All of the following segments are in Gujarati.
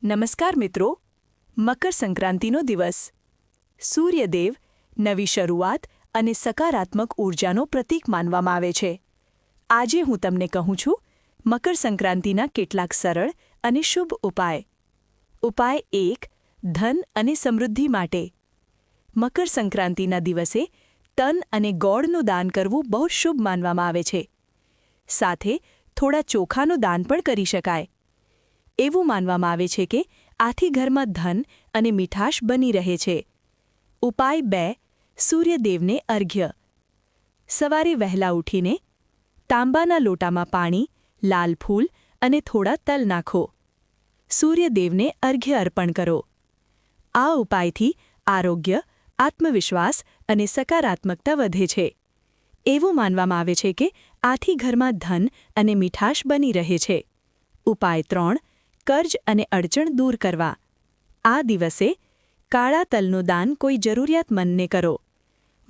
નમસ્કાર મિત્રો, મકર સંક્રાંતિનો દિવસ સૂર્યદેવ નવી શરૂઆત અને સકારાત્મક ઊર્જાનો પ્રતીક માનવામાં આવે છે. આજે હું તમને કહું છું મકર સંક્રાંતિના કેટલાક સરળ અને શુભ ઉપાય. ઉપાય 1. ધન અને સમૃદ્ધિ માટે. મકર સંક્રાંતિના દિવસે તન અને ગોળનું દાન કરવું બહુ શુભ માનવામાં આવે છે. સાથે થોડા ચોખાનું દાન પણ કરી શકાય. એવું માનવામાં આવે છે કે આથી ઘરમાં ધન અને મીઠાશ બની રહે છે. ઉપાય 2. સૂર્યદેવને અર્ઘ્ય. સવારે વહેલા ઉઠીને તાંબાના લોટામાં પાણી, લાલ ફૂલ અને થોડા તલ નાખો. સૂર્યદેવને અર્ઘ્ય અર્પણ કરો. આ ઉપાયથી આરોગ્ય, આત્મવિશ્વાસ અને સકારાત્મકતા વધે છે. એવું માનવામાં આવે છે કે આથી ઘરમાં ધન અને મીઠાશ બની રહે છે. ઉપાય 3. કર્જ અને અડચણ દૂર કરવા. આ દિવસે કાળા તલનું દાન કોઈ જરૂરિયાતમંદને કરો.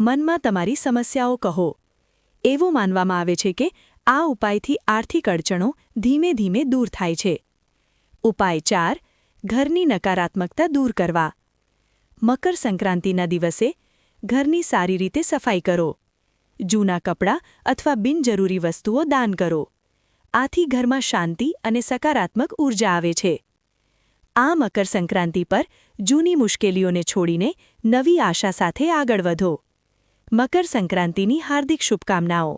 મનમાં તમારી સમસ્યાઓ કહો. એવું માનવામાં આવે છે કે આ ઉપાયથી આર્થિક અડચણો ધીમે ધીમે દૂર થાય છે. ઉપાય 4. ઘરની નકારાત્મકતા દૂર કરવા. મકર સંક્રાંતિના દિવસે ઘરની સારી રીતે સફાઈ કરો. જૂના કપડાં અથવા બિનજરૂરી વસ્તુઓ દાન કરો. આથી ઘરમાં શાંતિ અને સકારાત્મક ઊર્જા આવે છે. આ મકર સંક્રાંતિ પર જૂની મુશ્કેલીઓને છોડીને નવી આશા સાથે આગળ વધો. મકર સંક્રાંતિની હાર્દિક શુભકામનાઓ.